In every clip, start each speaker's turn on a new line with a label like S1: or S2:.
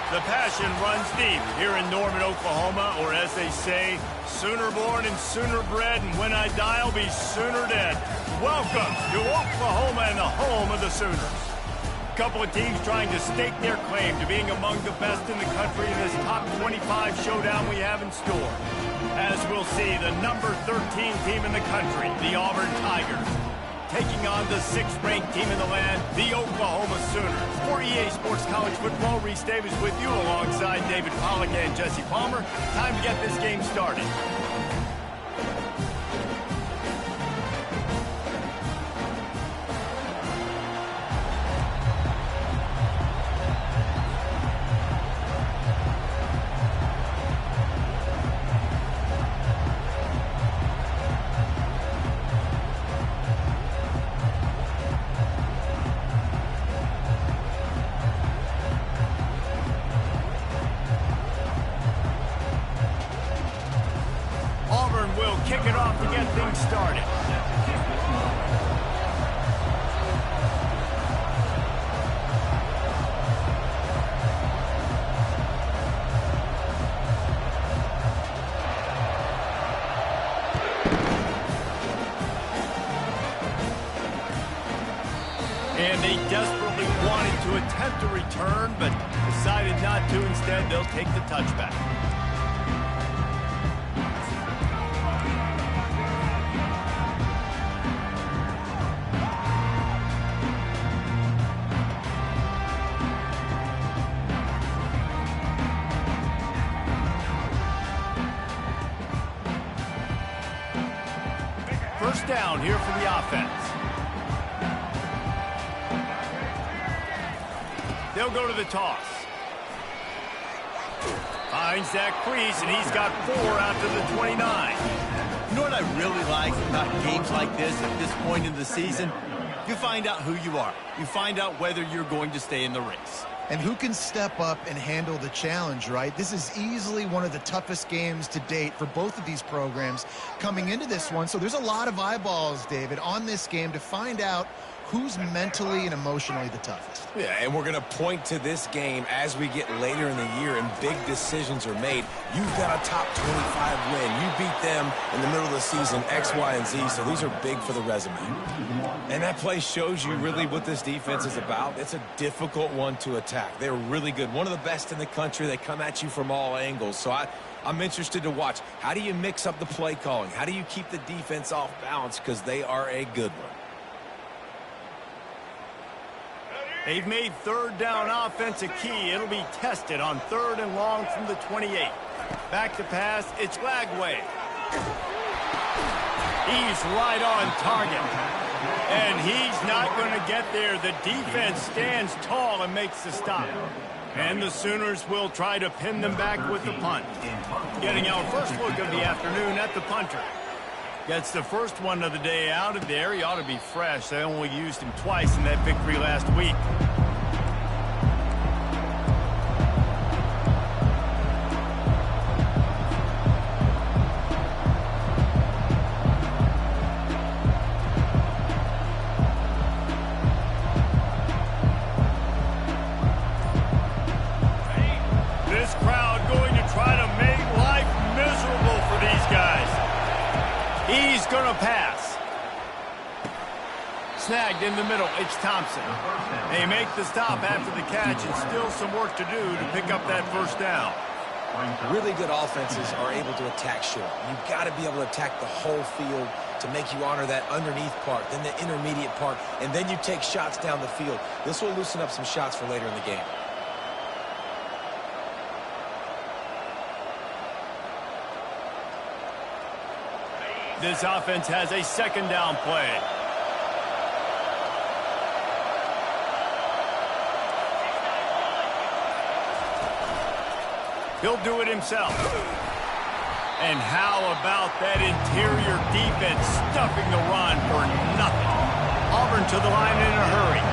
S1: The passion runs deep here in Norman, Oklahoma, or as they say, sooner born and sooner bred, and when I die, I'll be sooner dead. Welcome to Oklahoma and the home of the Sooners. A couple of teams trying to stake their claim to being among the best in the country in this top 25 showdown we have in store. As we'll see, the number 13 team in the country, the Auburn Tigers, taking on the 6th-ranked team in the land, the Oklahoma Sooners. For EA Sports College Football, Reese Davis with you alongside David Pollack and Jesse Palmer. Time to get this game started. Auburn will kick it off to get things started. And they desperately wanted to attempt a return, but decided not to. Instead, they'll take the touchback. First down here for the offense. They'll go to the toss. Finds that crease, and he's got 4 out to the 29.
S2: You know what I really like about games like this at this point in the season? You find out who you are. You find out whether you're going to stay in the race.
S3: And who can step up and handle the challenge, right? This is easily one of the toughest games to date for both of these programs coming into this one. So there's a lot of eyeballs, David, on this game to find out who's mentally and emotionally the toughest.
S4: Yeah, and we're going to point to this game as we get later in the year and big decisions are made. You've got a top 25 win. You beat them in the middle of the season, X, Y, and Z, so these are big for the resume. And that play shows you really what this defense is about. It's a difficult one to attack. They're really good. One of the best in the country. They come at you from all angles. So I'm interested to watch. How do you mix up the play calling? How do you keep the defense off balance? Because they are a good one.
S1: They've made third down offense a key. It'll be tested on 3rd and long from the 28. Back to pass, it's Lagway. He's right on target. And he's not going to get there. The defense stands tall and makes the stop. And the Sooners will try to pin them back with the punt. Getting our first look of the afternoon at the punter. Gets the first one of the day out of there. He ought to be fresh. They only used him twice in that victory last week. This crowd going to try to make life miserable for these guys. He's going to pass. Snagged in the middle, it's Thompson. They make the stop after the catch, and still some work to do to pick up that first down.
S4: Really good offenses are able to attack short. You've got to be able to attack the whole field to make you honor that underneath part, then the intermediate part, and then you take shots down the field. This will loosen up some shots for later in the game.
S1: This offense has a 2nd down play. He'll do it himself. And how about that interior defense stuffing the run for nothing? Auburn to the line in a hurry.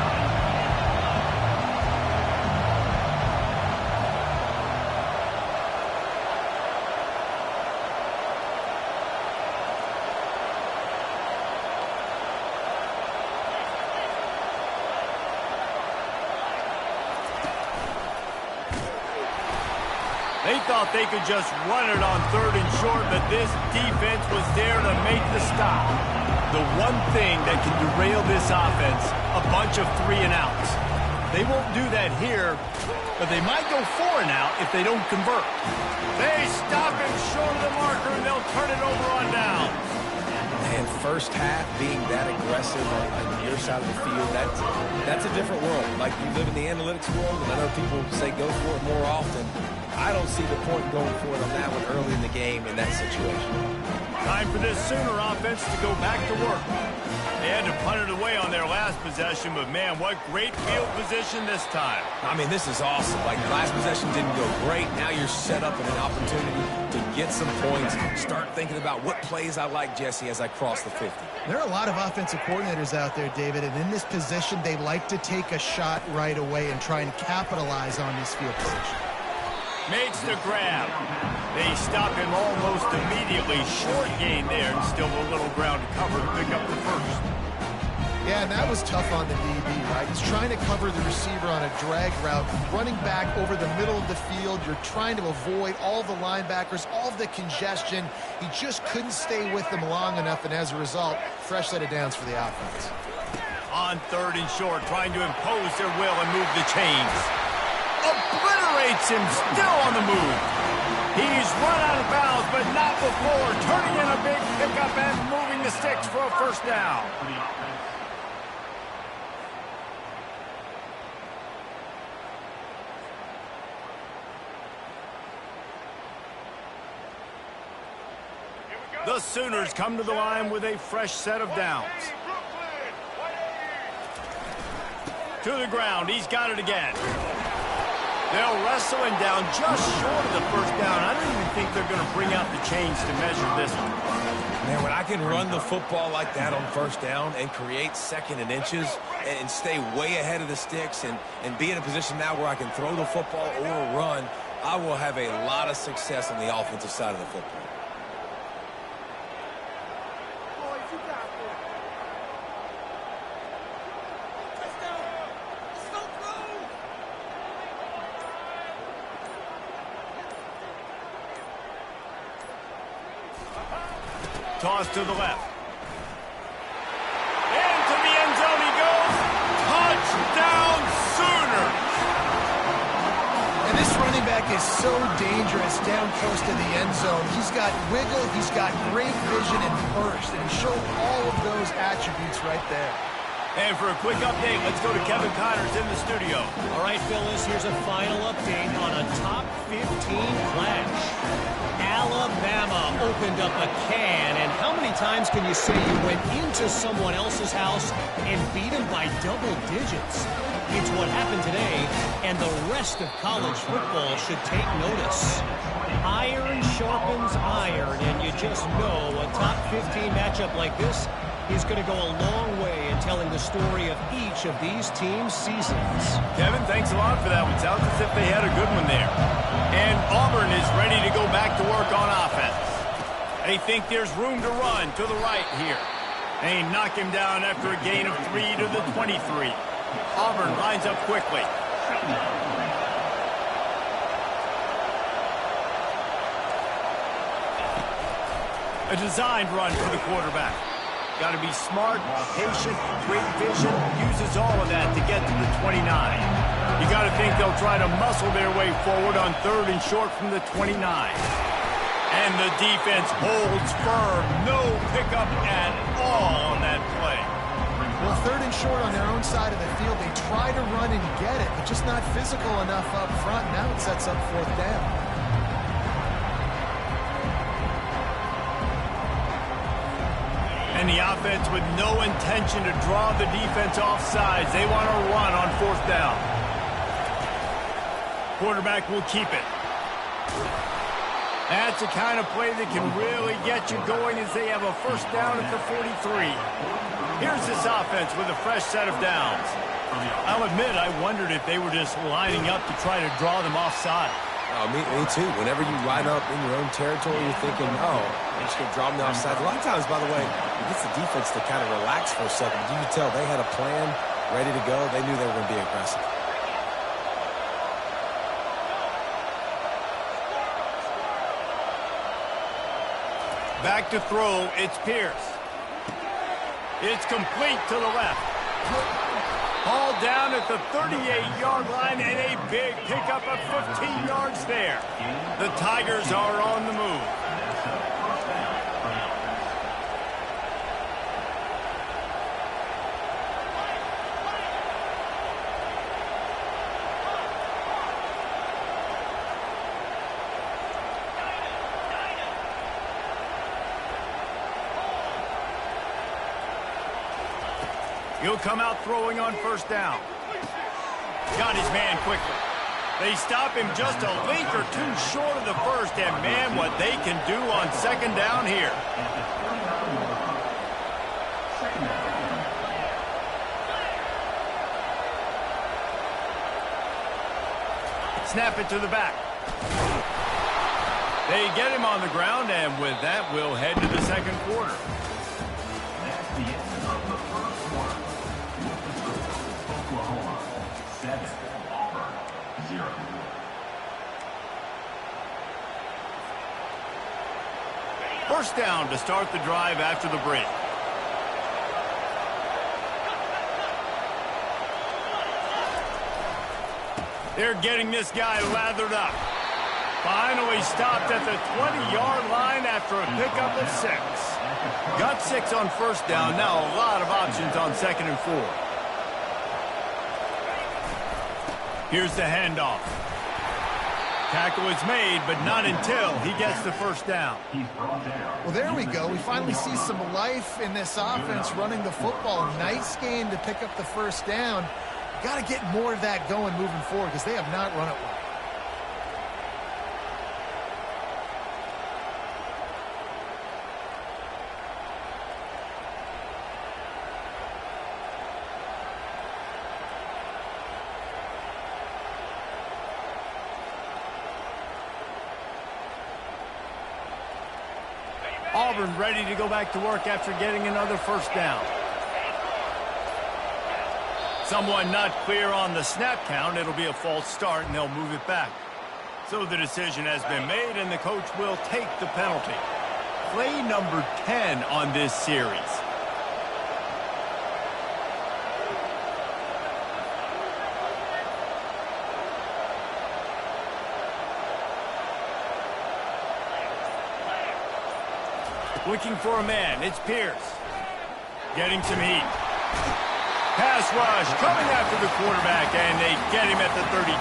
S1: They thought they could just run it on 3rd and short, but this defense was there to make the stop. The one thing that can derail this offense, a bunch of 3 and outs. They won't do that here, but they might go 4 and out if they don't convert. They stop him short of the marker, and they'll turn it over on down.
S4: And first half being that aggressive on your side of the field, that's a different world. Like, you live in the analytics world, and I know people say go for it more often. I don't see the point going for it on that one early in the game in that situation.
S1: Time for this Sooner offense to go back to work. They had to punt it away on their last possession, but man, what great field position this time.
S4: I mean, this is awesome. Like, the last possession didn't go great. Now you're set up in an opportunity to get some points. Start thinking about what plays I like, Jesse, as I cross the 50.
S3: There are a lot of offensive coordinators out there, David, and in this position, they like to take a shot right away and try and capitalize on this field position.
S1: Makes the grab. They stop him almost immediately. Short gain there, and still a little ground to cover to pick up the first.
S3: Yeah, and that was tough on the DB, right? He's trying to cover the receiver on a drag route, running back over the middle of the field. You're trying to avoid all the linebackers, all of the congestion. He just couldn't stay with them long enough, and as a result, fresh set of downs for the offense.
S1: On 3rd and short, trying to impose their will and move the chains. Obliterates him, still on the move. He's run out of bounds, but not before turning in a big pickup and moving the sticks for a first down. The Sooners come to the line with a fresh set of downs. To the ground, he's got it again. They'll wrestle him down just short of the first down. I don't even think they're going to bring out the chains to measure this one.
S4: Man, when I can run the football like that on first down and create 2nd and inches and stay way ahead of the sticks and be in a position now where I can throw the football or run, I will have a lot of success on the offensive side of the football.
S1: Toss to the left. Into the end zone he goes. Touchdown Sooners!
S3: And this running back is so dangerous down close to the end zone. He's got wiggle, he's got great vision and burst, and he showed all of those attributes right there.
S1: And for a quick update, let's go to Kevin Connors in the studio.
S5: All right, Phyllis, here's a final update on a top 15 flash. Alabama opened up a can, and how many times can you say you went into someone else's house and beat them by double digits? It's what happened today, and the rest of college football should take notice. Iron sharpens iron, and you just know a top 15 matchup like this is going to go a long way in telling the story of each of these teams' seasons.
S1: Kevin, thanks a lot for that one. Sounds as if they had a good one there. And Auburn is ready to go back to work on offense. They think there's room to run to the right here. They knock him down after a gain of 3 to the 23. Auburn lines up quickly. A designed run for the quarterback. Got to be smart, patient, great vision, uses all of that to get to the 29. You got to think they'll try to muscle their way forward on 3rd and short from the 29. And the defense holds firm. No pickup at all on that play.
S3: Well, 3rd and short on their own side of the field. They try to run and get it, but just not physical enough up front. Now it sets up 4th down.
S1: And the offense with no intention to draw the defense off sides. They want to run on 4th down. Quarterback will keep it. That's the kind of play that can really get you going as they have a first down at the 43. Here's this offense with a fresh set of downs. I'll admit I wondered if they were just lining up to try to draw them offside.
S4: Oh, me too. Whenever you line up in your own territory, you're thinking, oh, I'm just going to draw them offside. A lot of times, by the way, it gets the defense to kind of relax for a second. You can tell they had a plan ready to go. They knew they were going to be aggressive.
S1: Back to throw, it's Pierce. It's complete to the left. Ball down at the 38-yard line, and a big pickup of 15 yards there. The Tigers are on the move. He'll come out throwing on first down. Got his man quickly. They stop him just a link or two short of the first, and man, what they can do on second down here. Snap it to the back. They get him on the ground, and with that, we'll head to the second quarter. First down to start the drive after the break. They're getting this guy lathered up. Finally stopped at the 20-yard line after a pickup of 6. Got 6 on first down. Now a lot of options on second and 4. Here's the handoff. Tackle is made, but not until he gets the first down.
S3: Well, there we go. We finally see some life in this offense running the football. Nice game to pick up the first down. Got to get more of that going moving forward because they have not run it well.
S1: Auburn ready to go back to work after getting another first down. Someone not clear on the snap count. It'll be a false start, and they'll move it back. So the decision has been made, and the coach will take the penalty. Play number 10 on this series. Looking for a man. It's Pierce. Getting some heat. Pass rush coming after the quarterback, and they get him at the 32.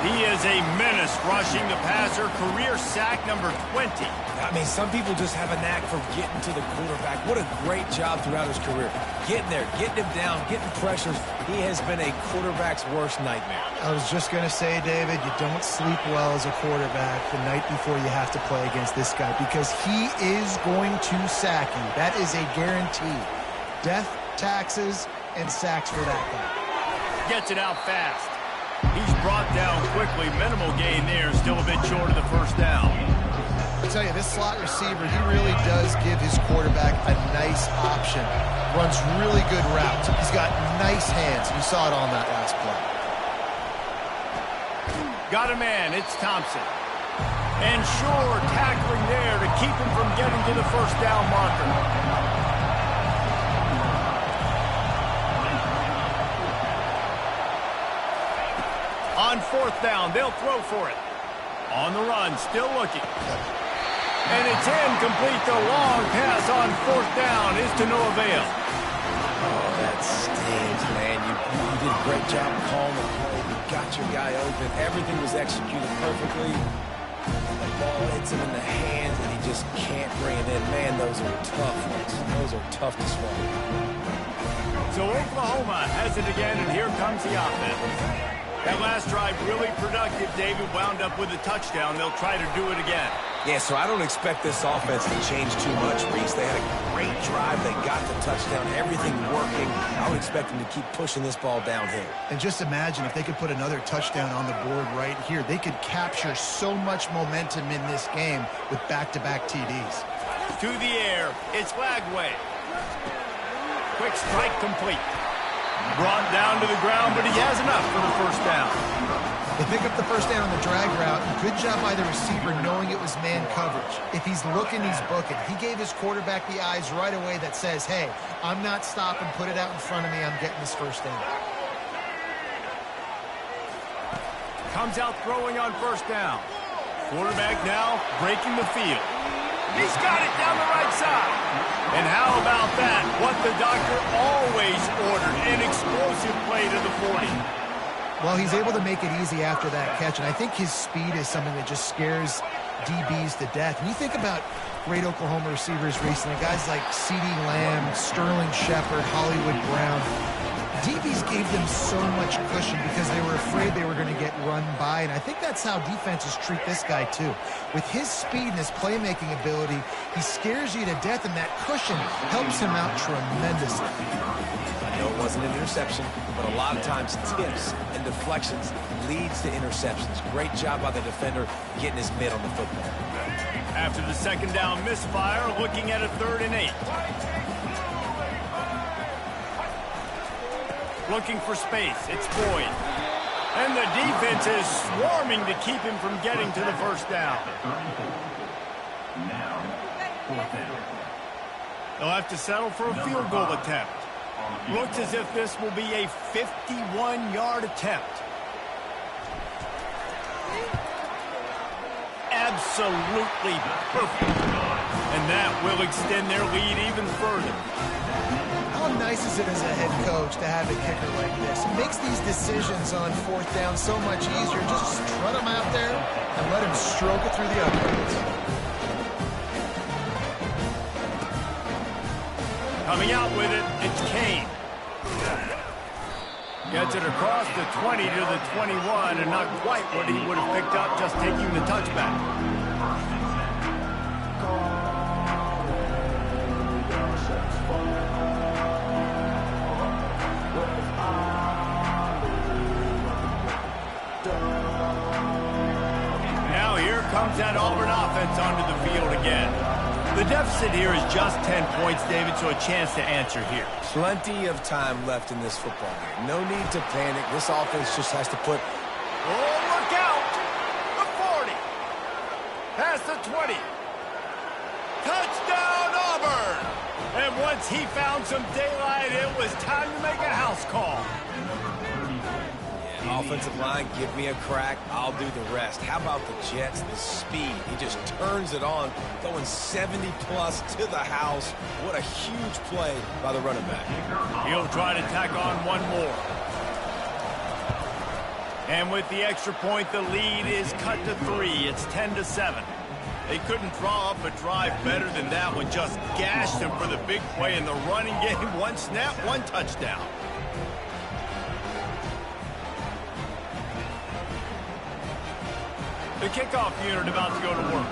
S1: He is a menace rushing the passer. Career sack number 20.
S4: I mean, some people just have a knack for getting to the quarterback. What a great job throughout his career. Getting there, getting him down, getting pressures. He has been a quarterback's worst nightmare.
S3: I was just going to say, David, you don't sleep well as a quarterback the night before you have to play against this guy because he is going to sack you. That is a guarantee. Death, taxes, and sacks for that guy.
S1: Gets it out fast. He's brought down quickly. Minimal gain there. Still a bit short of the first down.
S3: I tell you, this slot receiver, he really does give his quarterback a nice option. Runs really good routes. He's got nice hands. You saw it on that last play.
S1: Got a man. It's Thompson. And sure, tackling there to keep him from getting to the first down marker. On fourth down, they'll throw for it. On the run, still looking. And it's incomplete. The long pass on fourth down is to no avail.
S4: Oh, that stings, man. You did a great job calling the play. You got your guy open. Everything was executed perfectly. And the ball hits him in the hands, and he just can't bring it in. Man, those are tough ones. Those are tough to swallow.
S1: So Oklahoma has it again, and here comes the offense. That last drive really productive. David wound up with a touchdown. They'll try to do it again.
S4: Yeah, so I don't expect this offense to change too much, Reese. They had a great drive. They got the touchdown. Everything working. I would expect them to keep pushing this ball downhill.
S3: And just imagine if they could put another touchdown on the board right here. They could capture so much momentum in this game with back-to-back TDs.
S1: To the air. It's Flagway. Quick strike complete. Brought down to the ground, but he has enough for the first down.
S3: They pick up the first down on the drag route. Good job by the receiver knowing it was man coverage. If he's looking, he's booking. He gave his quarterback the eyes right away that says, hey, I'm not stopping. Put it out in front of me. I'm getting this first down.
S1: Comes out throwing on first down. Quarterback now breaking the field. He's got it down the right side. And how about that? What the doctor always ordered, an explosive play to the 40.
S3: Well, he's able to make it easy after that catch, and I think his speed is something that just scares DBs to death. When you think about great Oklahoma receivers recently, guys like CeeDee Lamb, Sterling Shepard, Hollywood Brown, DBs gave them so much cushion because they were afraid they were going to get run by, and I think that's how defenses treat this guy too. With his speed and his playmaking ability, he scares you to death, and that cushion helps him out tremendously.
S4: I know it wasn't an interception, but a lot of times tips and deflections leads to interceptions. Great job by the defender getting his mitt on the football.
S1: After the second down misfire, looking at a 3rd and 8. Looking for space. It's Boyd. And the defense is swarming to keep him from getting to the first down. They'll have to settle for a field goal attempt. Looks as if this will be a 51-yard attempt. Absolutely perfect. And that will extend their lead even further.
S3: How nice is it as a head coach to have a kicker like this? It makes these decisions on 4th down so much easier. Just strut him out there and let him stroke it through the uprights.
S1: Coming out with it, it's Kane. Gets it across the 20 to the 21, and not quite what he would have picked up just taking the touchback. Now here comes that Auburn offense onto the field again. The deficit here is just 10 points, David, so a chance to answer here.
S4: Plenty of time left in this football game. No need to panic. This offense just has to put...
S1: Oh, look out! The 40. Past the 20. Touchdown, Auburn! And once he found some daylight, it was time to make a house call.
S4: Yeah, offensive line, give me a crack. I'll do the rest. How about the Jets? The speed. He just turns it on, going 70-plus to the house. What a huge play by the running back.
S1: He'll try to tack on one more. And with the extra point, the lead is cut to 3. It's 10-7. They couldn't draw up a drive better than that one. Just gashed him for the big play in the running game. One snap, one touchdown. The kickoff unit about to go to work.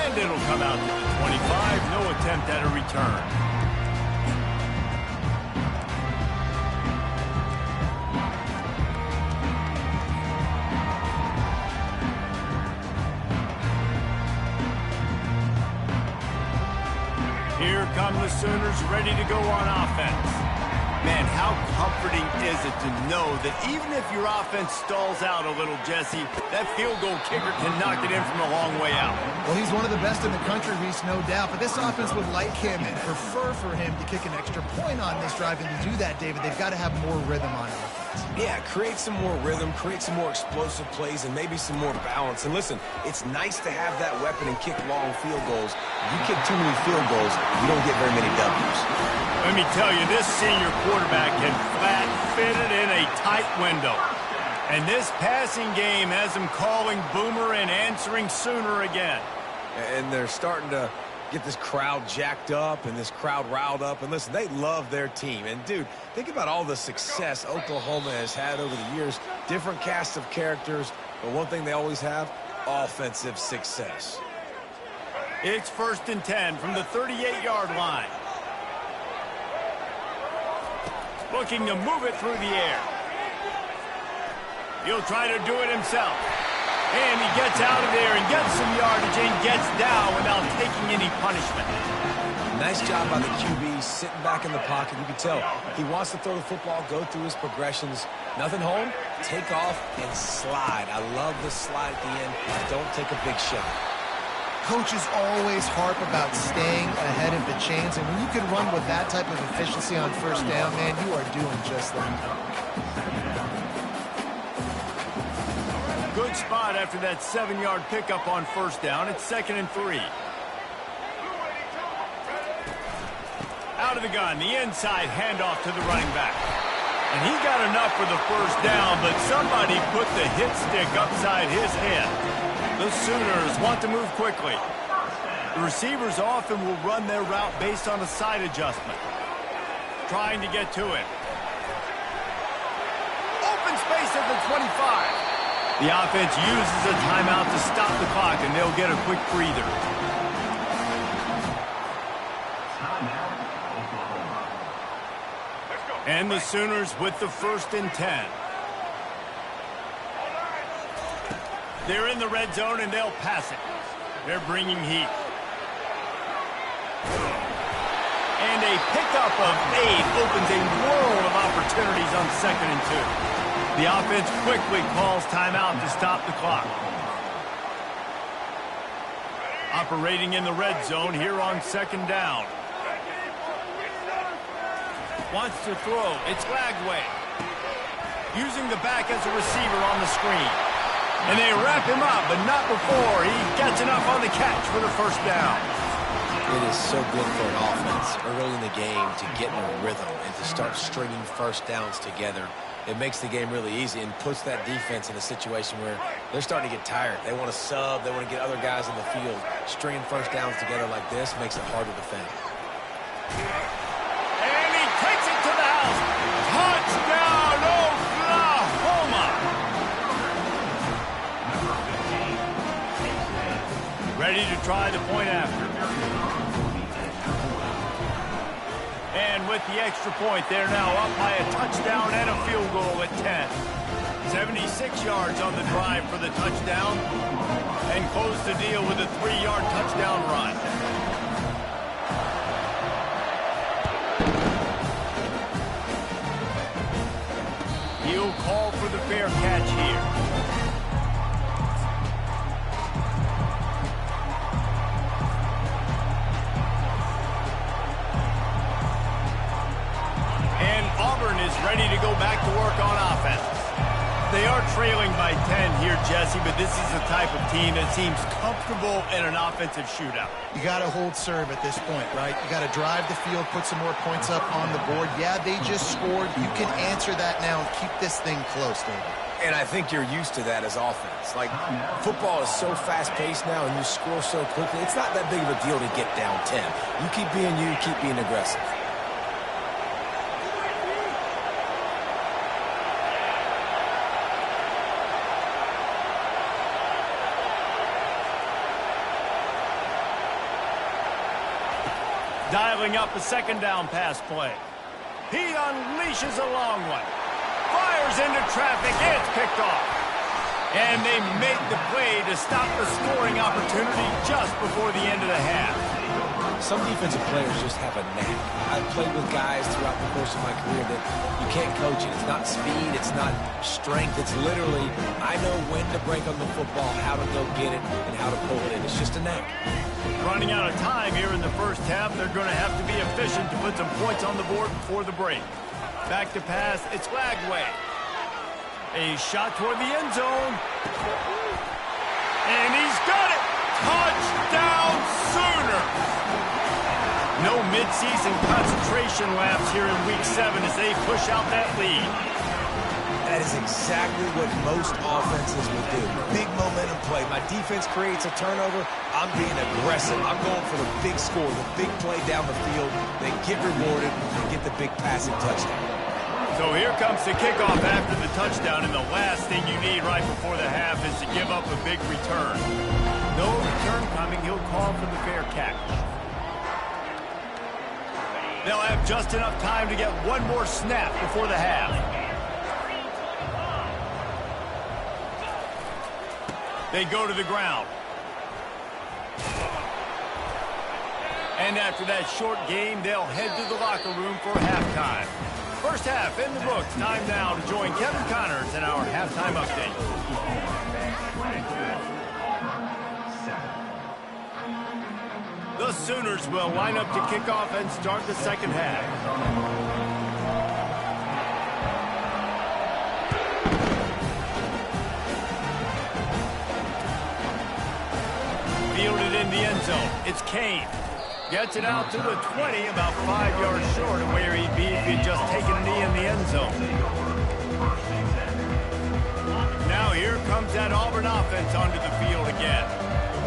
S1: And it'll come out to the 25. No attempt at a return. Here come the Sooners ready to go on offense. Man, how comforting is it to know that even if your offense stalls out a little, Jesse, that field goal kicker can knock it in from a long way out.
S3: Well, he's one of the best in the country, Reese, no doubt. But this offense would like him and prefer for him to kick an extra point on this drive. And to do that, David, they've got to have more rhythm on offense.
S4: Yeah, create some more rhythm, create some more explosive plays, and maybe some more balance. And listen, it's nice to have that weapon and kick long field goals. You kick too many field goals, you don't get very many W's.
S1: Let me tell you, this senior quarterback can flat fit it in a tight window. And this passing game has him calling Boomer and answering Sooner again.
S4: And they're starting to get this crowd jacked up and this crowd riled up. And listen, they love their team. And, dude, think about all the success Oklahoma has had over the years. Different casts of characters, but one thing they always have, offensive success.
S1: It's 1st and 10 from the 38-yard line. Looking to move it through the air. He'll try to do it himself. And he gets out of there and gets some yardage and gets down without taking any punishment.
S4: Nice job by the QB, sitting back in the pocket. You can tell he wants to throw the football, go through his progressions. Nothing home, take off, and slide. I love the slide at the end. Don't take a big shot.
S3: Coaches always harp about staying ahead of the chains, and when you can run with that type of efficiency on first down, man, you are doing just that.
S1: Good spot after that 7-yard pickup on first down. It's 2nd and 3. Out of the gun, the inside handoff to the running back. And he got enough for the first down, but somebody put the hit stick upside his head. The Sooners want to move quickly. The receivers often will run their route based on a side adjustment. Trying to get to him. Open space at the 25. The offense uses a timeout to stop the clock, and they'll get a quick breather. And the Sooners with the 1st and 10. They're in the red zone, and they'll pass it. They're bringing heat. And a pickup of 8 opens a world of opportunities on 2nd and 2. The offense quickly calls timeout to stop the clock. Operating in the red zone here on 2nd down. Wants to throw. It's Lagway. Using the back as a receiver on the screen. And they wrap him up, but not before he gets enough on the catch for the first down.
S4: It is so good for an offense early in the game to get in a rhythm and to start stringing first downs together. It makes the game really easy and puts that defense in a situation where they're starting to get tired. They want to sub. They want to get other guys in the field. Stringing first downs together like this makes it hard to defend.
S1: And he takes it to the house. Touchdown, Oklahoma! Ready to try the point after. And with the extra point, they're now up by a touchdown and a field goal at 10. 76 yards on the drive for the touchdown. And close the deal with a 3-yard touchdown run. He'll call for the fair catch here. Auburn is ready to go back to work on offense. They are trailing by 10 here, Jesse, but this is the type of team that seems comfortable in an offensive shootout.
S3: You got to hold serve at this point, right? You got to drive the field, put some more points up on the board. Yeah, they just scored. You can answer that now and keep this thing close, David.
S4: And I think you're used to that as offense. Like, football is so fast-paced now and you score so quickly. It's not that big of a deal to get down 10. You keep being you, keep being aggressive.
S1: Dialing up a 2nd down pass play. He unleashes a long one. Fires into traffic. It's picked off. And they make the play to stop the scoring opportunity just before the end of the half.
S4: Some defensive players just have a knack. I've played with guys throughout the course of my career that you can't coach it. It's not speed. It's not strength. It's literally, I know when to break on the football, how to go get it, and how to pull it in. It's just a knack.
S1: Running out of time here in the first half, they're going to have to be efficient to put some points on the board before the break. Back to pass, it's Lagway. A shot toward the end zone. And he's got it! Touchdown Sooners! No midseason concentration laps here in Week 7 as they push out that lead.
S4: That is exactly what most offenses will do. Big momentum play. My defense creates a turnover. I'm being aggressive. I'm going for the big score, the big play down the field. They get rewarded and get the big passing touchdown.
S1: So here comes the kickoff after the touchdown, and the last thing you need right before the half is to give up a big return. No return coming. He'll call for the fair catch. They'll have just enough time to get one more snap before the half. They go to the ground. And after that short game, they'll head to the locker room for halftime. First half in the books. Time now to join Kevin Connors in our halftime update. The Sooners will line up to kick off and start the second half. Fielded in the end zone. It's Kane. Gets it out to the 20, about 5 yards short of where he'd be if he'd just taken a knee in the end zone. Now here comes that Auburn offense onto the field again.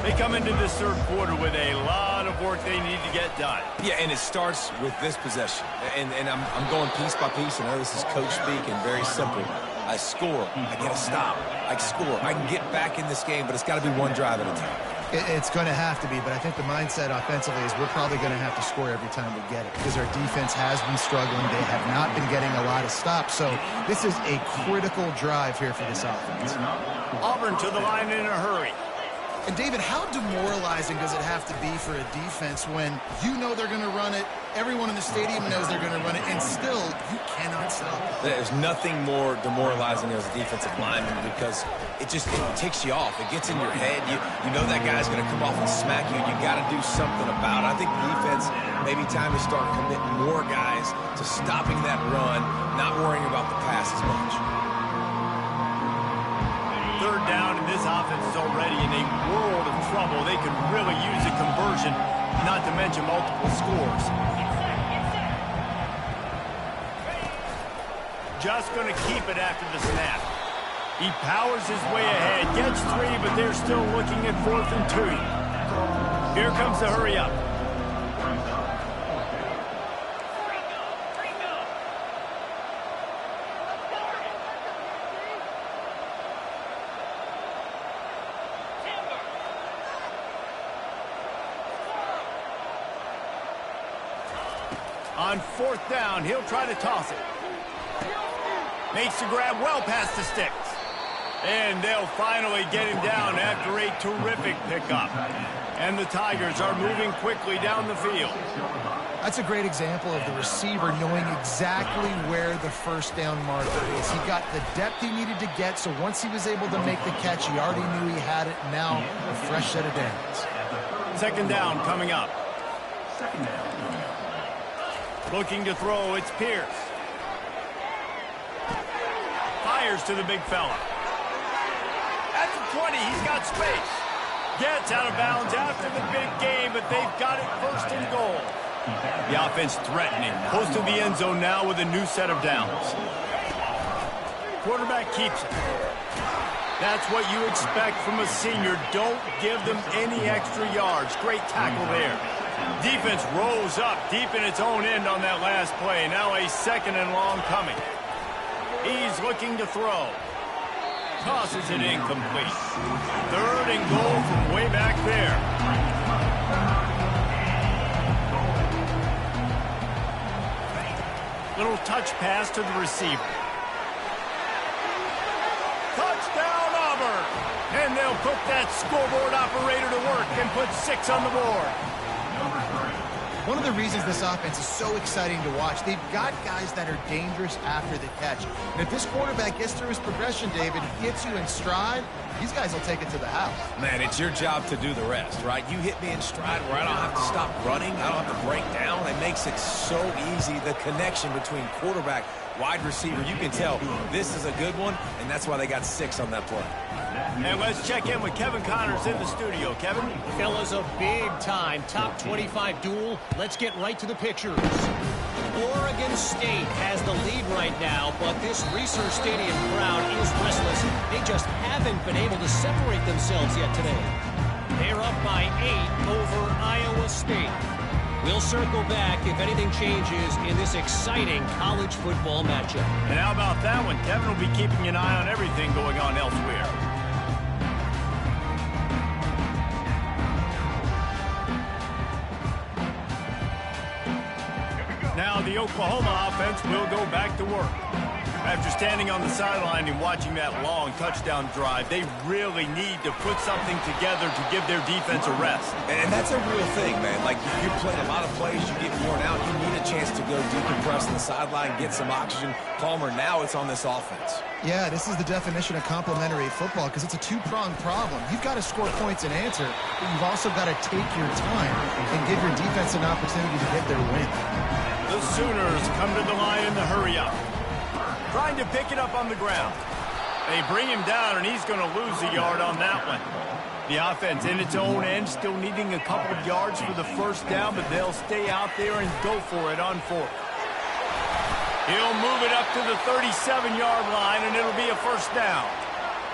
S1: They come into this third quarter with a lot of work they need to get done.
S4: Yeah, and it starts with this possession. And I'm going piece by piece. I know this is coach speak and very simple. I score. I get a stop. I score. I can get back in this game, but it's got to be one drive at a time.
S3: It's going to have to be, but I think the mindset offensively is we're probably going to have to score every time we get it because our defense has been struggling. They have not been getting a lot of stops, so this is a critical drive here for this offense.
S1: Auburn to the line in a hurry.
S3: And, David, how demoralizing does it have to be for a defense when you know they're going to run it, everyone in the stadium knows they're going to run it, and still you cannot stop it?
S4: There's nothing more demoralizing as a defensive lineman because it ticks you off. It gets in your head. You know that guy's going to come off and smack you, and you got to do something about it. I think defense, maybe time to start committing more guys to stopping that run, not worrying about the pass as much.
S1: Third down, and this offense is already in a world of trouble. They could really use a conversion, not to mention multiple scores. Just going to keep it after the snap. He powers his way ahead, gets 3, but they're still looking at 4th and 2. Here comes the hurry up. On 4th down, he'll try to toss it. Makes the grab well past the sticks. And they'll finally get him down after a terrific pickup. And the Tigers are moving quickly down the field.
S3: That's a great example of the receiver knowing exactly where the first down marker is. He got the depth he needed to get, so once he was able to make the catch, he already knew he had it. Now, a fresh set of downs.
S1: Second down coming up. Looking to throw, it's Pierce. Fires to the big fella. At the 20, he's got space. Gets out of bounds after the big game, but they've got it first and goal. The offense threatening. Close to the end zone now with a new set of downs. Quarterback keeps it. That's what you expect from a senior. Don't give them any extra yards. Great tackle there. Defense rolls up deep in its own end on that last play. Now a 2nd and long coming. He's looking to throw. Tosses it incomplete. 3rd and goal from way back there. Little touch pass to the receiver. Touchdown, Auburn! And they'll put that scoreboard operator to work and put 6 on the board.
S3: One of the reasons this offense is so exciting to watch, they've got guys that are dangerous after the catch. And if this quarterback gets through his progression, David, he gets you in stride, these guys will take it to the house.
S4: Man, it's your job to do the rest, right? You hit me in stride where I don't have to stop running. I don't have to break down. It makes it so easy, the connection between quarterback, wide receiver. You can tell this is a good one, and that's why they got 6 on that play.
S1: And let's check in with Kevin Connors in the studio. Kevin?
S5: Fellas, a big-time top 25 duel. Let's get right to the pictures. Oregon State has the lead right now, but this Research Stadium crowd is restless. They just haven't been able to separate themselves yet today. They're up by 8 over Iowa State. We'll circle back if anything changes in this exciting college football matchup.
S1: And how about that one? Kevin will be keeping an eye on everything going on elsewhere. Now the Oklahoma offense will go back to work. After standing on the sideline and watching that long touchdown drive, they really need to put something together to give their defense a rest.
S4: And that's a real thing, man. Like, if you're playing a lot of plays, you get worn out, you need a chance to go decompress on the sideline, get some oxygen. Palmer, now it's on this offense.
S3: Yeah, this is the definition of complementary football because it's a two-pronged problem. You've got to score points and answer, but you've also got to take your time and give your defense an opportunity to get their win.
S1: The Sooners come to the line in the hurry-up. Trying to pick it up on the ground. They bring him down, and he's going to lose a yard on that one. The offense in its own end, still needing a couple of yards for the first down, but they'll stay out there and go for it on fourth. He'll move it up to the 37-yard line, and it'll be a first down.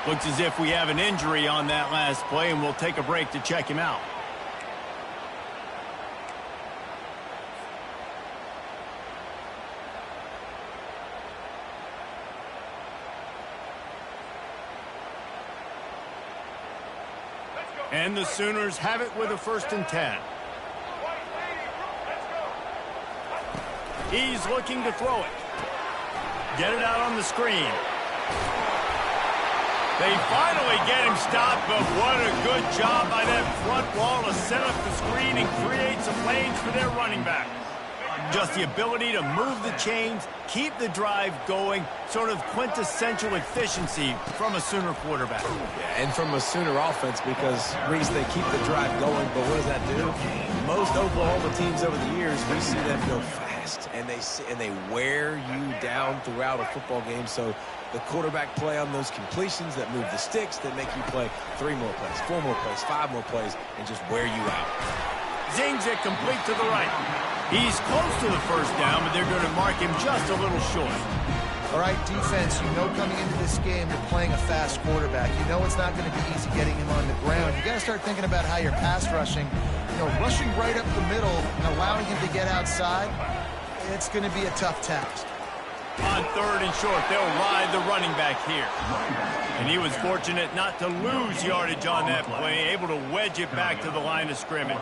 S1: Looks as if we have an injury on that last play, and we'll take a break to check him out. And the Sooners have it with a 1st and 10. He's looking to throw it. Get it out on the screen. They finally get him stopped, but what a good job by that front wall to set up the screen and create some lanes for their running back. Just the ability to move the chains, keep the drive going, sort of quintessential efficiency from a Sooner quarterback.
S4: Yeah, and from a Sooner offense because, Reese, they keep the drive going, but what does that do? Most Oklahoma teams over the years, we see them go fast, and they wear you down throughout a football game. So the quarterback play on those completions that move the sticks, that make you play 3 more plays, 4 more plays, 5 more plays, and just wear you out.
S1: Zings it complete to the right. He's close to the first down, but they're going to mark him just a little short.
S3: All right, defense, you know coming into this game you're playing a fast quarterback. You know it's not going to be easy getting him on the ground. You got to start thinking about how you're pass rushing. You know, rushing right up the middle and allowing him to get outside, it's going to be a tough task.
S1: On 3rd and short, they'll ride the running back here. And he was fortunate not to lose yardage on that play, able to wedge it back to the line of scrimmage.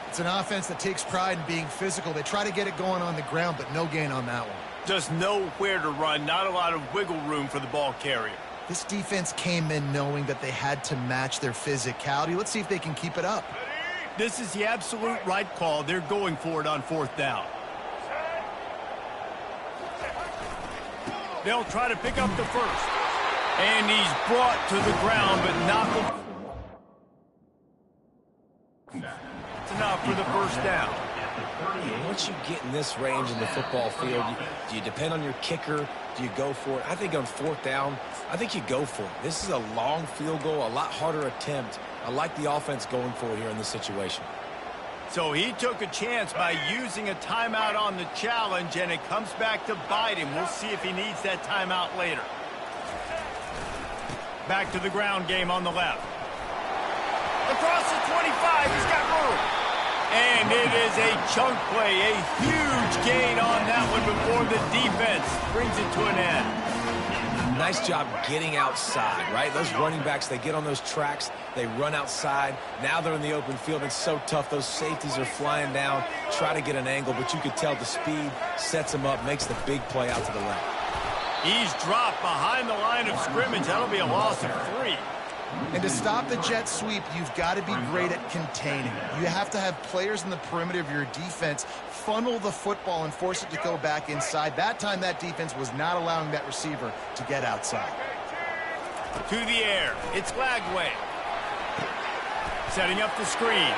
S3: It's an offense that takes pride in being physical. They try to get it going on the ground, but no gain on that one.
S1: Just nowhere to run, not a lot of wiggle room for the ball carrier.
S3: This defense came in knowing that they had to match their physicality. Let's see if they can keep it up.
S1: This is the absolute right call. They're going for it on 4th down. They'll try to pick up the first. And he's brought to the ground, but not the... It's enough for the first down.
S4: Once you get in this range in the football field, do you depend on your kicker? Do you go for it? I think on 4th down, I think you go for it. This is a long field goal, a lot harder attempt. I like the offense going for it here in this situation.
S1: So he took a chance by using a timeout on the challenge, and it comes back to bite him. We'll see if he needs that timeout later. Back to the ground game on the left. Across the 25, he's got room. And it is a chunk play, a huge gain on that one before the defense brings it to an end.
S4: Nice job getting outside, right? Those running backs, they get on those tracks, they run outside. Now they're in the open field. It's so tough. Those safeties are flying down, try to get an angle, but you could tell the speed sets them up, makes the big play out to the left.
S1: He's dropped behind the line of scrimmage. That'll be a loss of 3.
S3: And to stop the jet sweep, you've got to be great at containing. You have to have players in the perimeter of your defense funnel the football and force it to go back inside. That time, that defense was not allowing that receiver to get outside.
S1: To the air, it's Glagway. Setting up the screen.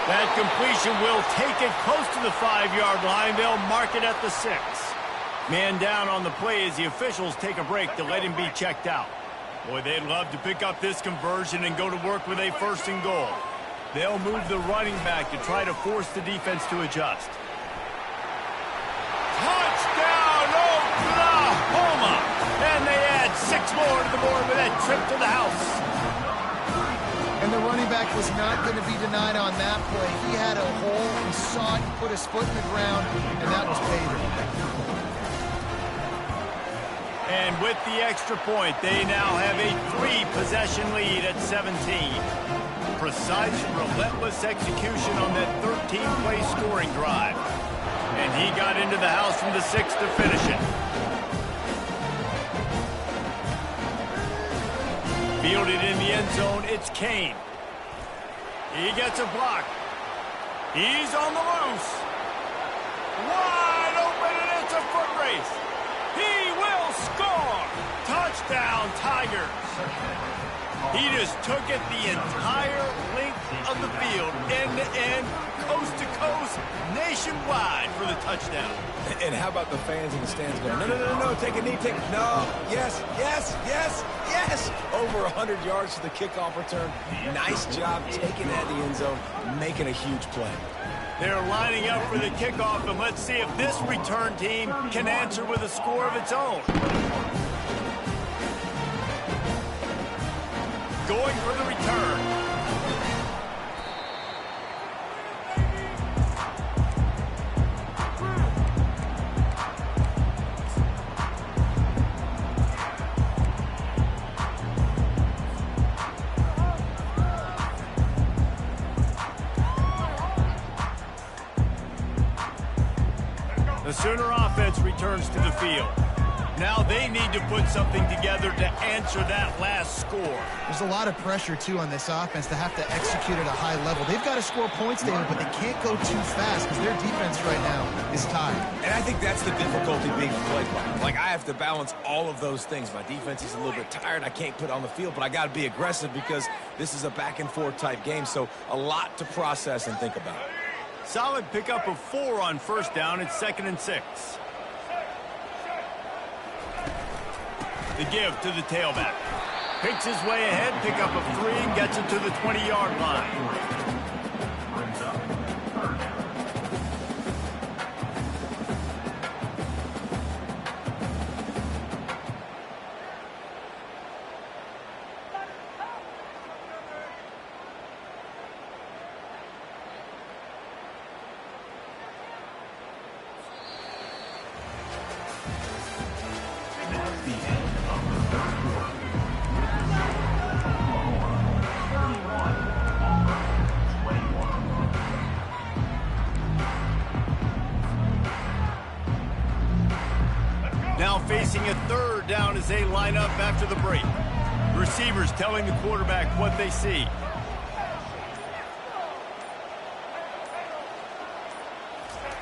S1: That completion will take it close to the 5-yard line. They'll mark it at the 6. Man down on the play as the officials take a break to let him be checked out. Boy, they'd love to pick up this conversion and go to work with a 1st and goal. They'll move the running back to try to force the defense to adjust. Touchdown, Oklahoma! And they add 6 more to the board with that trip to the house.
S3: And the running back was not going to be denied on that play. He had a hole, he saw it, he put his foot in the ground, and that was pay dirt.
S1: And with the extra point, they now have a 3-possession lead at 17. Precise, relentless execution on that 13-play scoring drive. And he got into the house from the 6 to finish it. Fielded in the end zone, it's Kane. He gets a block. He's on the loose. Wide open, and it's a foot race. He will score. Touchdown, Tigers. He just took it the entire length of the field, end to end, coast to coast, nationwide for the touchdown.
S4: And how about the fans in the stands going, no, no, no, no, take a knee, take, no, yes, yes, yes, yes. Over 100 yards to the kickoff return. Nice job taking that in the end zone, making a huge play.
S1: They're lining up for the kickoff, and let's see if this return team can answer with a score of its own. Going for the return. The Sooner offense returns to the field. Now they need to put something together to answer that last score.
S3: There's a lot of pressure, too, on this offense to have to execute at a high level. They've got to score points, David, but they can't go too fast because their defense right now is tired.
S4: And I think that's the difficulty being a play caller. Like, I have to balance all of those things. My defense is a little bit tired. I can't put it on the field, but I got to be aggressive because this is a back-and-forth type game, so a lot to process and think about.
S1: Solid pickup of 4 on first down. It's 2nd and 6. The give to the tailback. Picks his way ahead, pick up of 3, and gets it to the 20-yard line. Now facing a 3rd down as they line up after the break. Receivers telling the quarterback what they see.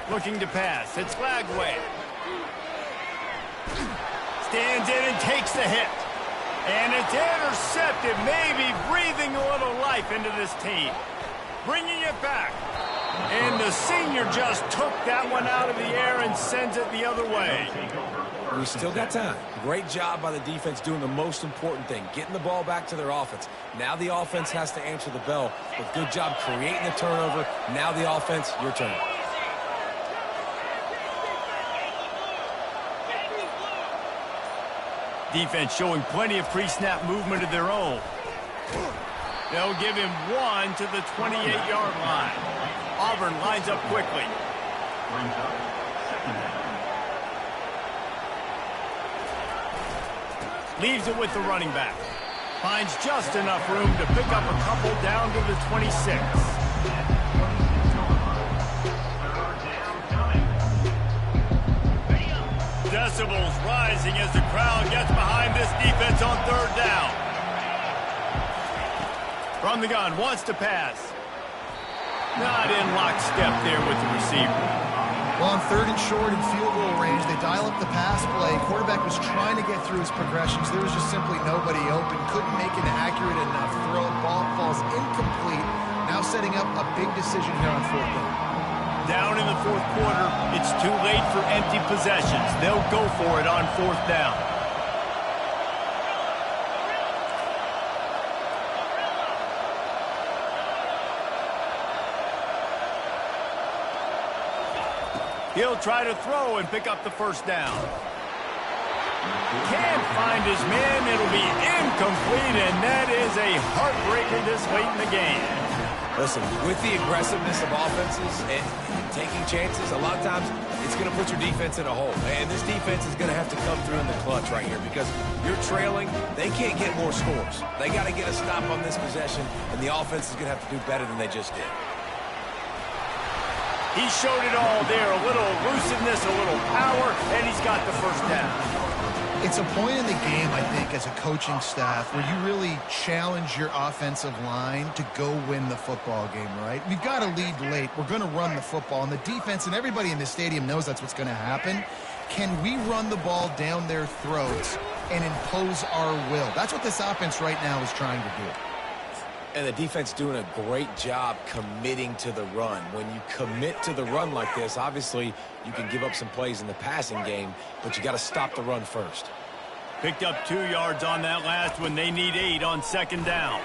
S1: Looking to pass. It's Flagway. Stands in and takes the hit. And it's intercepted, maybe breathing a little life into this team. Bringing it back. And the senior just took that one out of the air and sends it the other way.
S4: We still got time. Great job by the defense doing the most important thing, getting the ball back to their offense. Now the offense has to answer the bell. But good job creating the turnover. Now the offense, your turn.
S1: Defense showing plenty of pre-snap movement of their own. They'll give him 1 to the 28-yard line. Auburn lines up quickly. Leaves it with the running back. Finds just enough room to pick up a couple down to the 26. Decibels rising as the crowd gets behind this defense on 3rd down. From the gun, wants to pass. Not in lockstep there with the receiver.
S3: Well, on 3rd and short and field goal range, they dial up the pass play. Quarterback was trying to get through his progressions. There was just simply nobody open. Couldn't make an accurate enough throw. Ball falls incomplete. Now setting up a big decision here on 4th down.
S1: Down in the 4th quarter, it's too late for empty possessions. They'll go for it on 4th down. He'll try to throw and pick up the 1st down. Can't find his man. It'll be incomplete, and that is a heartbreaker this late in the game.
S4: Listen, with the aggressiveness of offenses and taking chances, a lot of times it's going to put your defense in a hole. And this defense is going to have to come through in the clutch right here because you're trailing. They can't get more scores. They got to get a stop on this possession, and the offense is going to have to do better than they just did.
S1: He showed it all there. A little elusiveness, a little power, and he's got the first down.
S3: It's a point in the game, I think, as a coaching staff where you really challenge your offensive line to go win the football game, right? We've got to lead late. We're going to run the football, and the defense and everybody in the stadium knows that's what's going to happen. Can we run the ball down their throats and impose our will? That's what this offense right now is trying to do.
S4: And the defense doing a great job committing to the run. When you commit to the run like this, obviously you can give up some plays in the passing game, but you got to stop the run first.
S1: Picked up 2 yards on that last one. They need 8 on second down.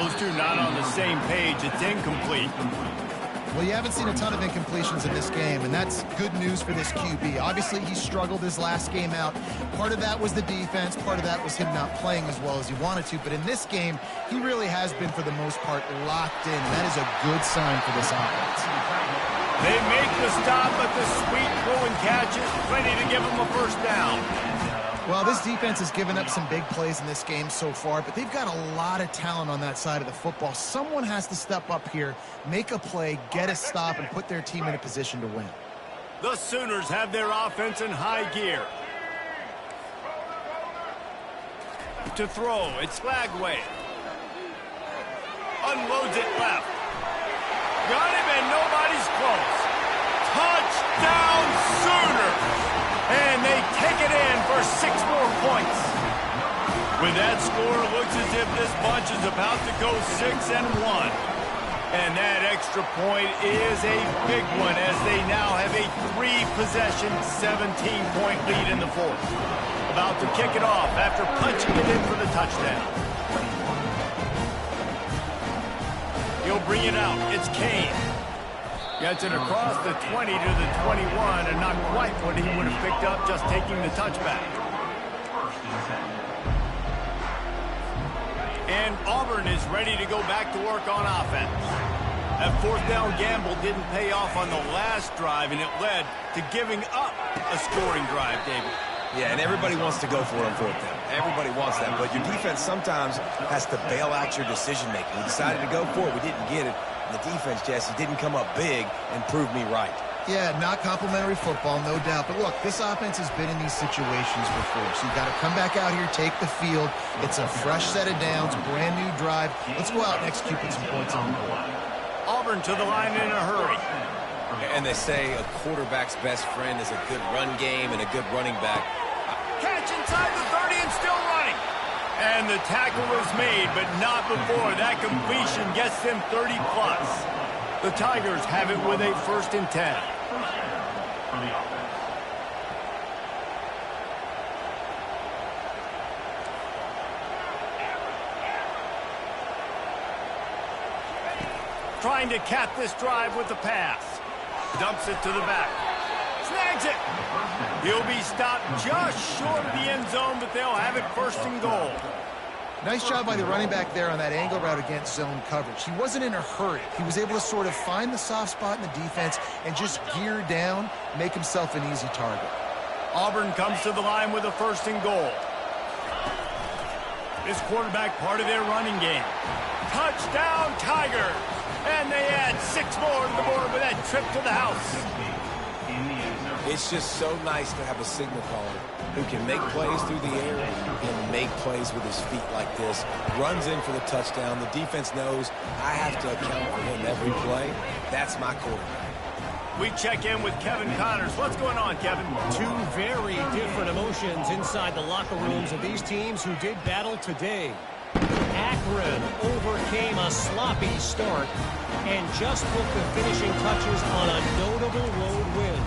S1: Those two not on the same page. It's incomplete.
S3: Well, you haven't seen a ton of incompletions in this game, and that's good news for this QB. Obviously, he struggled his last game out. Part of that was the defense. Part of that was him not playing as well as he wanted to. But in this game, he really has been, for the most part, locked in. And that is a good sign for this offense.
S1: They make the stop, but the sweet throw and catch is plenty to give them a first down.
S3: Well, this defense has given up some big plays in this game so far, but they've got a lot of talent on that side of the football. Someone has to step up here, make a play, get a stop, and put their team in a position to win.
S1: The Sooners have their offense in high gear. To throw, it's Flagway. Unloads it left. Got him, and nobody's close. Touchdown, Sooners! And they take it in for 6 more points. With that score, it looks as if this bunch is about to go 6-1. And that extra point is a big one as they now have a 3-possession, 17-point lead in the fourth. About to kick it off after punching it in for the touchdown. He'll bring it out. It's Kane. Gets it across the 20 to the 21, and not quite what he would have picked up just taking the touchback. And Auburn is ready to go back to work on offense. That fourth down gamble didn't pay off on the last drive, and it led to giving up a scoring drive, David.
S4: Yeah, and everybody wants to go for it on fourth down. Everybody wants that, but your defense sometimes has to bail out your decision-making. We decided to go for it. We didn't get it. The defense, Jesse, didn't come up big and prove me right.
S3: Yeah, not complimentary football, no doubt. But look, this offense has been in these situations before. So you got to come back out here, take the field. It's a fresh set of downs, brand new drive. Let's go out and execute with some points on the board.
S1: Auburn to the line in a hurry.
S4: And they say a quarterback's best friend is a good run game and a good running back.
S1: Catch inside the 30 and still running. And the tackle was made, but not before. That completion gets them 30-plus. The Tigers have it with a 1st and 10. Trying to cap this drive with the pass. Dumps it to the back. Snags it. He'll be stopped just short of the end zone, but they'll have it 1st and goal.
S3: Nice job by the running back there on that angle route against zone coverage. He wasn't in a hurry. He was able to sort of find the soft spot in the defense and just gear down, make himself an easy target.
S1: Auburn comes to the line with a 1st and goal. This quarterback part of their running game. Touchdown, Tigers! And they add 6 more to the board with that trip to the house.
S4: It's just so nice to have a signal caller who can make plays through the air and make plays with his feet like this. Runs in for the touchdown. The defense knows I have to account for him every play. That's my quarterback.
S1: We check in with Kevin Connors. What's going on, Kevin?
S5: 2 very different emotions inside the locker rooms of these teams who did battle today. Akron overcame a sloppy start and just put the finishing touches on a notable road win.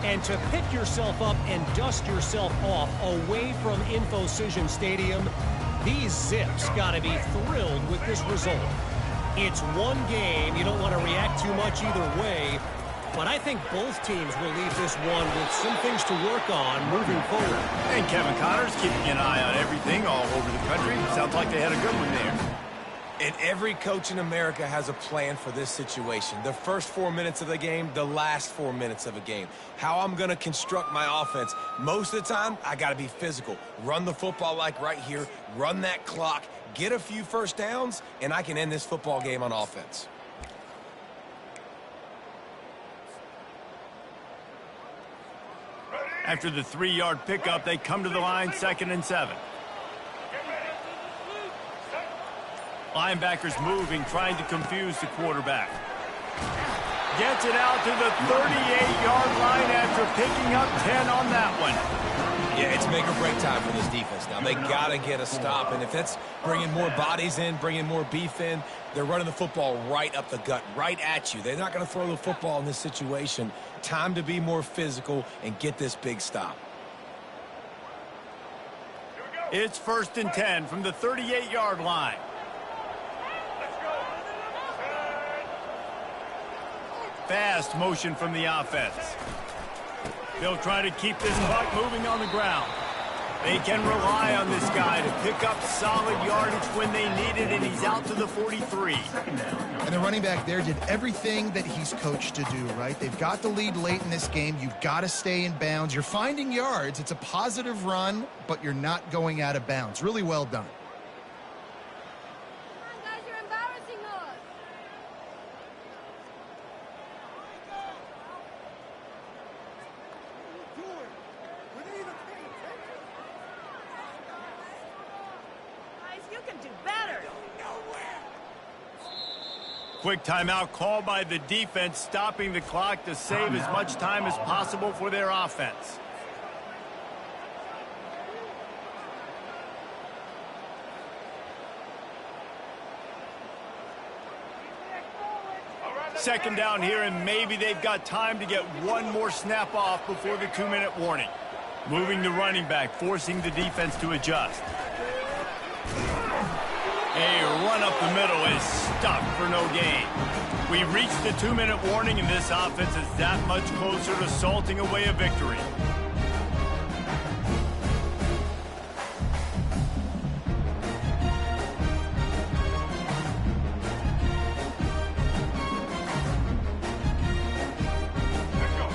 S5: And to pick yourself up and dust yourself off away from InfoCision Stadium, these Zips got to be thrilled with this result. It's one game. You don't want to react too much either way. But I think both teams will leave this one with some things to work on moving forward.
S1: And Kevin Connors keeping an eye on everything all over the country. Sounds like they had a good one there.
S4: And every coach in America has a plan for this situation. The first 4 minutes of the game, the last 4 minutes of a game. How I'm going to construct my offense. Most of the time, I got to be physical. Run the football like right here. Run that clock. Get a few first downs, and I can end this football game on offense.
S1: After the 3-yard pickup, they come to the line, 2nd and 7. Linebackers moving, trying to confuse the quarterback. Gets it out to the 38-yard line after picking up 10 on that one.
S4: Yeah, it's make or break time for this defense now. They got to get a stop, and if that's bringing more bodies in, bringing more beef in, they're running the football right up the gut, right at you. They're not going to throw the football in this situation. Time to be more physical and get this big stop.
S1: It's 1st and 10 from the 38-yard line. Fast motion from the offense. They'll try to keep this puck moving on the ground. They can rely on this guy to pick up solid yardage when they need it, and he's out to the 43.
S3: And the running back there did everything that he's coached to do, right? They've got the lead late in this game. You've got to stay in bounds. You're finding yards. It's a positive run, but you're not going out of bounds. Really well done.
S1: Quick timeout called by the defense, stopping the clock to save as much time as possible for their offense. Second down here, and maybe they've got time to get one more snap off before the 2-minute warning. Moving the running back, forcing the defense to adjust. A run up the middle is stuck for no gain. We reached the 2-minute warning, and this offense is that much closer to salting away a victory.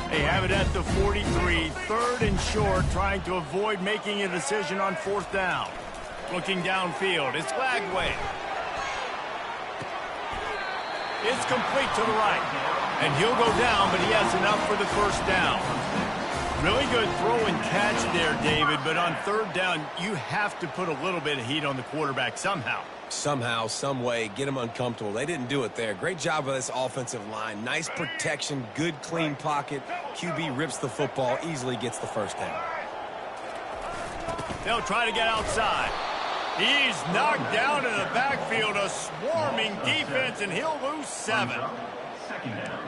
S1: They have it at the 43, 3rd and short, trying to avoid making a decision on 4th down. Looking downfield, it's Lagway. It's complete to the right. And he'll go down, but he has enough for the 1st down. Really good throw and catch there, David, but on 3rd down, you have to put a little bit of heat on the quarterback somehow.
S4: Somehow, some way, get them uncomfortable. They didn't do it there. Great job by this offensive line. Nice protection, good clean pocket. QB rips the football, easily gets the 1st down.
S1: They'll try to get outside. He's knocked down in the backfield, a swarming defense, and he'll lose 7.
S6: Second down.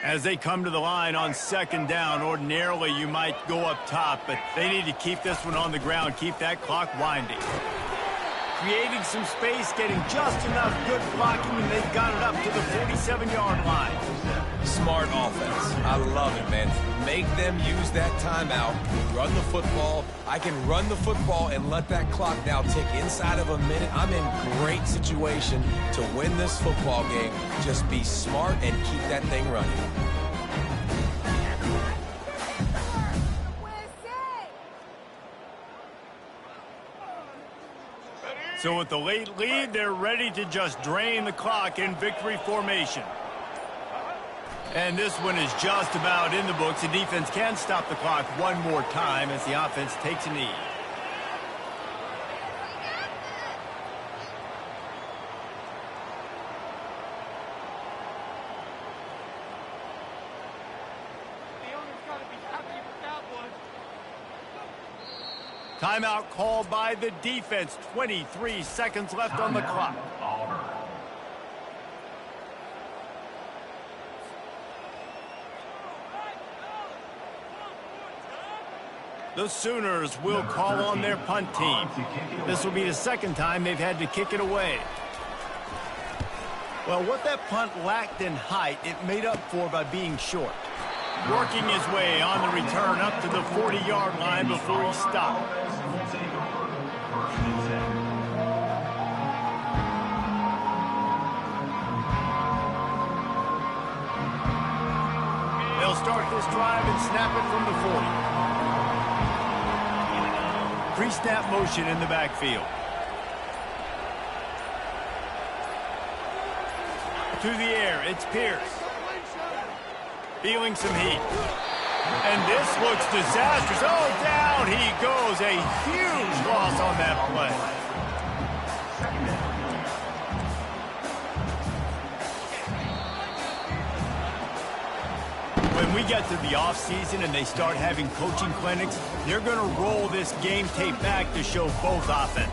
S1: As they come to the line on second down, ordinarily you might go up top, but they need to keep this one on the ground, keep that clock winding. Creating some space, getting just enough good blocking, and they've got it up to the 47-yard line.
S4: Smart offense. I love it, man. Make them use that timeout. Run the football. I can run the football and let that clock now tick inside of a minute. I'm in great situation to win this football game. Just be smart and keep that thing running.
S1: So with the late lead, they're ready to just drain the clock in victory formation. And this one is just about in the books. The defense can stop the clock one more time as the offense takes a knee. Timeout called by the defense. 23 seconds left on the clock.
S6: Auburn.
S1: The Sooners will call on their punt team. This will be the second time they've had to kick it away. Well, what that punt lacked in height, it made up for by being short. Working his way on the return up to the 40-yard line before he stopped. They'll start this drive and snap it from the 40. Pre-snap motion in the backfield. To the air, it's Pierce. Feeling some heat. And this looks disastrous. Oh, down he goes. A huge loss on that play. When we get to the offseason and they start having coaching clinics, they're going to roll this game tape back to show both offense.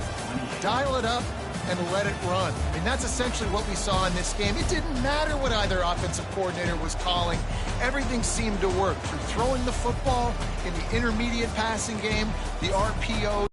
S3: Dial it up and let it run. I mean, that's essentially what we saw in this game. It didn't matter what either offensive coordinator was calling. Everything seemed to work. Through throwing the football in the intermediate passing game, the RPO.